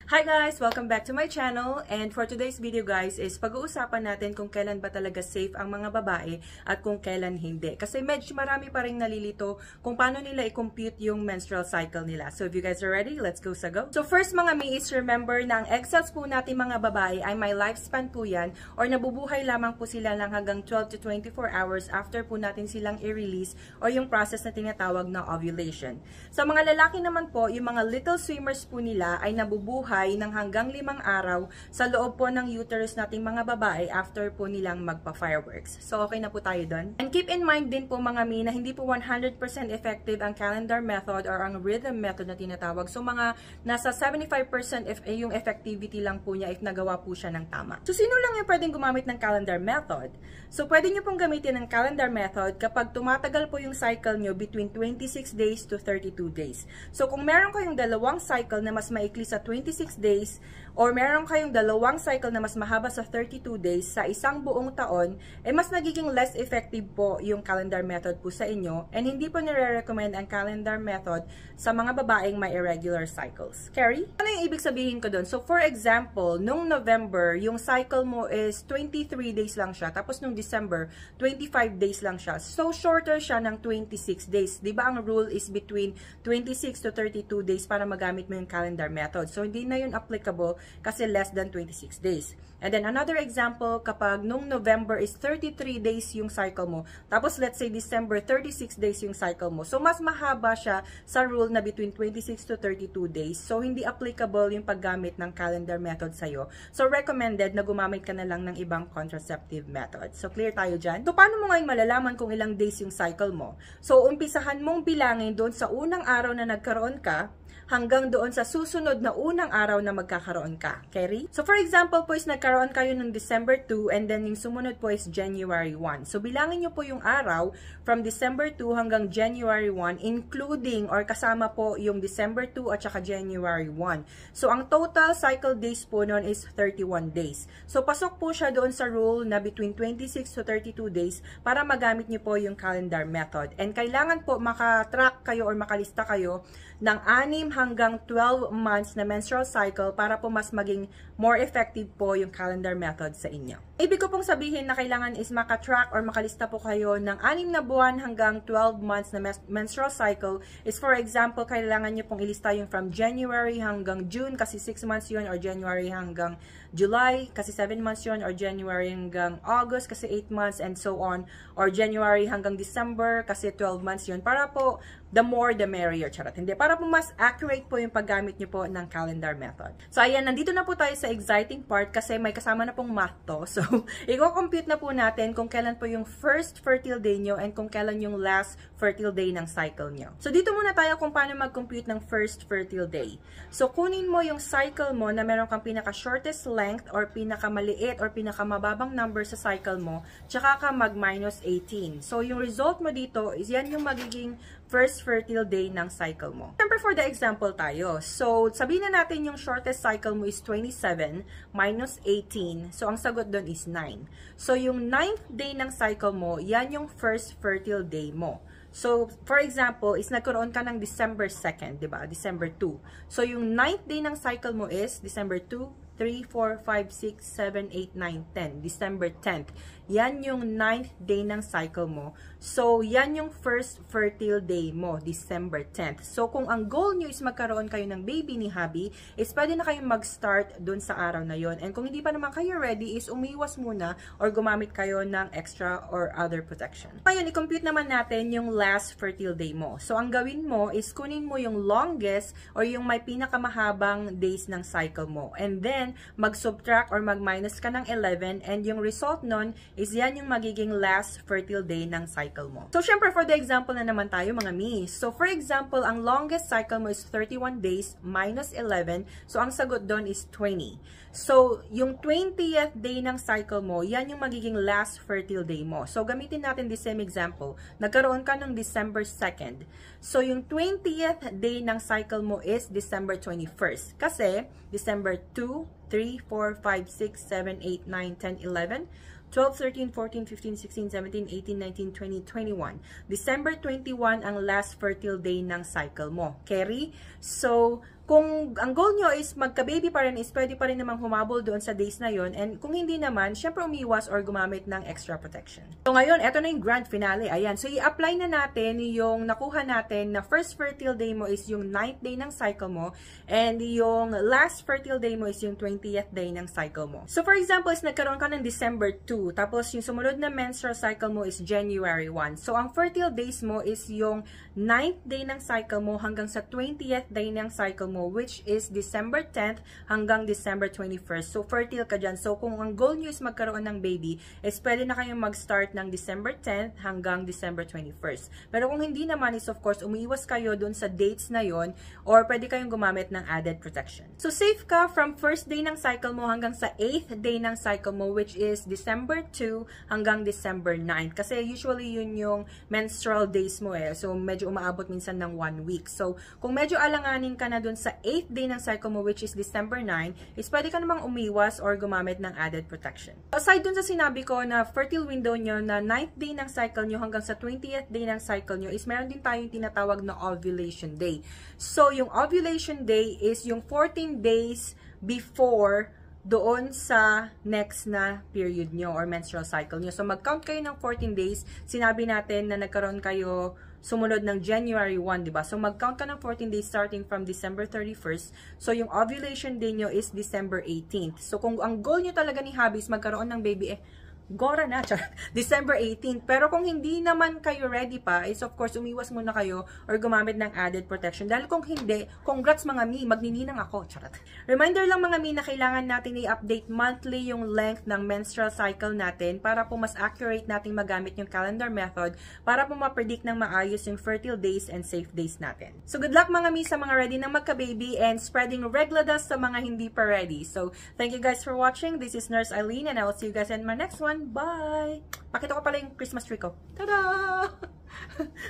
Hi guys! Welcome back to my channel, and for today's video guys is pag-uusapan natin kung kailan ba talaga safe ang mga babae at kung kailan hindi. Kasi medyo marami pa rin nalilito kung paano nila i-compute yung menstrual cycle nila. So if you guys are ready, let's go sa go! So first mga is remember na ang egg cells po natin mga babae ay may lifespan po yan, or nabubuhay lamang po sila lang hanggang 12 to 24 hours after po natin silang i-release or yung process na tinatawag na ovulation. Sa mga lalaki naman po, yung mga little swimmers po nila ay nabubuhay ng hanggang 5 araw sa loob po ng uterus nating mga babae after po nilang magpa-fireworks. So, okay na po tayo doon. And keep in mind din po mga na hindi po 100% effective ang calendar method or ang rhythm method na tinatawag. So, mga nasa 75% yung effectivity lang po niya if nagawa po siya ng tama. So, sino lang yung pwedeng gumamit ng calendar method? So, pwede nyo pong gamitin ng calendar method kapag tumatagal po yung cycle nyo between 26 days to 32 days. So, kung meron kayong dalawang cycle na mas maikli sa 26 days or meron kayong dalawang cycle na mas mahaba sa 32 days sa isang buong taon, mas nagiging less effective po yung calendar method po sa inyo, and hindi po nire-recommend ang calendar method sa mga babaeng may irregular cycles. Carrie? Ano yung ibig sabihin ko doon? So for example, nung November, yung cycle mo is 23 days lang siya, tapos nung December, 25 days lang siya. So shorter siya ng 26 days. Diba ang rule is between 26 to 32 days para magamit mo yung calendar method. So hindi na yun applicable kasi less than 26 days. And then another example, kapag nung November is 33 days yung cycle mo, tapos let's say December 36 days yung cycle mo. So mas mahaba siya sa rule na between 26 to 32 days. So hindi applicable yung paggamit ng calendar method sa'yo. So recommended na gumamit ka na lang ng ibang contraceptive method. So clear tayo dyan? So paano mo ngayon malalaman kung ilang days yung cycle mo? So umpisahan mong bilangin doon sa unang araw na nagkaroon ka hanggang doon sa susunod na unang araw na magkakaroon ka. Carrie? So for example po is nagkaroon kayo ng December 2 and then yung sumunod po is January 1. So bilangin nyo po yung araw from December 2 hanggang January 1, including or kasama po yung December 2 at saka January 1. So ang total cycle days po noon is 31 days. So pasok po siya doon sa rule na between 26 to 32 days para magamit nyo po yung calendar method. And kailangan po makatrack kayo or makalista kayo ng 6 hanggang 12 months na menstrual cycle para po mas maging more effective po yung calendar method sa inyo. Ibig ko pong sabihin na kailangan is makatrack or makalista po kayo ng 6 na buwan hanggang 12 months na menstrual cycle is for example, kailangan nyo pong ilista yung from January hanggang June kasi 6 months yun, or January hanggang July kasi 7 months yun, or January hanggang August kasi 8 months and so on, or January hanggang December kasi 12 months yun, para po the more the merrier, charot. Hindi, para po mas accurate po yung paggamit nyo po ng calendar method. So ayan, nandito na po tayo sa exciting part kasi may kasama na pong math to. So i-compute na po natin kung kailan po yung first fertile day nyo and kung kailan yung last fertile day ng cycle nyo. So dito muna tayo kung paano mag-compute ng first fertile day. So kunin mo yung cycle mo na meron kang pinaka-shortest length or pinaka-maliit or pinaka-mababang number sa cycle mo, tsaka ka mag-minus 18. So yung result mo dito is yan yung magiging first fertile day ng cycle mo. Siyempre for the example tayo. So sabihin na natin yung shortest cycle mo is 27 minus 18. So ang sagot doon is 9. So yung 9th day ng cycle mo, yan yung first fertile day mo. So, for example, is nagkaroon ka ng December 2nd, diba? December 2. So, yung 9th day ng cycle mo is December 2, 3, 4, 5, 6, 7, 8, 9, 10. December 10th. Yan yung 9th day ng cycle mo. So, yan yung first fertile day mo, December 10th. So, kung ang goal nyo is magkaroon kayo ng baby ni hubby, is pwede na kayong mag-start dun sa araw na yon. And kung hindi pa naman kayo ready, is umiwas muna or gumamit kayo ng extra or other protection. Ngayon, i-compute naman natin yung last fertile day mo. So, ang gawin mo is kunin mo yung longest or yung may pinakamahabang days ng cycle mo. And then, mag-subtract or mag-minus ka ng 11 and yung result nun is yan yung magiging last fertile day ng cycle mo. So, syempre, for the example na naman tayo mga miss. So, for example, ang longest cycle mo is 31 days minus 11. So, ang sagot doon is 20. So, yung 20th day ng cycle mo, yan yung magiging last fertile day mo. So, gamitin natin the same example. Nagkaroon ka ng December 2nd. So, yung 20th day ng cycle mo is December 21st. Kasi, December 2, 3, 4, 5, 6, 7, 8, 9, 10, 11, 12, 13, 14, 15, 16, 17, 18, 19, 20, 21. December 21 ang last fertile day ng cycle mo. Carry? So, kung ang goal nyo is magka-baby pa rin, is pwede pa rin namang humabol doon sa days na yon. And kung hindi naman, syempre umiwas or gumamit ng extra protection. So ngayon, eto na yung grand finale. Ayan. So i-apply na natin yung nakuha natin na first fertile day mo is yung 9th day ng cycle mo. And yung last fertile day mo is yung 20th day ng cycle mo. So for example, is nagkaroon ka ng December 2. Tapos yung sumunod na menstrual cycle mo is January 1. So ang fertile days mo is yung 9th day ng cycle mo hanggang sa 20th day ng cycle mo, which is December 10th hanggang December 21st. So, fertile ka dyan. So, kung ang goal nyo is magkaroon ng baby, is pwede na kayong mag-start ng December 10th hanggang December 21st. Pero kung hindi naman is, of course, umiiwas kayo dun sa dates na yon or pwede kayong gumamit ng added protection. So, safe ka from first day ng cycle mo hanggang sa 8th day ng cycle mo, which is December 2 hanggang December 9. Kasi usually yun yung menstrual days mo eh. So, medyo umaabot minsan ng 1 week. So, kung medyo alanganin ka na dun sa 8th day ng cycle mo, which is December 9, is pwede ka namang umiwas or gumamit ng added protection. Aside dun sa sinabi ko na fertile window nyo na 9th day ng cycle nyo hanggang sa 20th day ng cycle nyo, is meron din tayong tinatawag na ovulation day. So, yung ovulation day is yung 14 days before doon sa next na period nyo or menstrual cycle nyo. So, mag-count kayo ng 14 days. Sinabi natin na nagkaroon kayo sumunod ng January 1, di ba? So, mag-count ka ng 14 days starting from December 31st. So, yung ovulation day nyo is December 18th. So, kung ang goal nyo talaga ni hubby is magkaroon ng baby, gora na, December 18th. Pero kung hindi naman kayo ready pa, is of course, umiwas muna kayo or gumamit ng added protection. Dahil kung hindi, congrats mga mi, magnininang ako, charot. Reminder lang mga mi na kailangan natin i-update monthly yung length ng menstrual cycle natin para po mas accurate natin magamit yung calendar method para po ma-predict ng maayos yung fertile days and safe days natin. So good luck mga mi sa mga ready na magka-baby and spreading Regladas sa mga hindi pa ready. So thank you guys for watching. This is Nurse Eileen and I will see you guys in my next one. Bye! Pakita ko pala yung Christmas tree ko. Tada!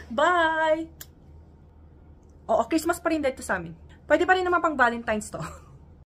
Bye! Oo, Christmas pa rin dito sa amin. Pwede pa rin naman pang Valentine's to.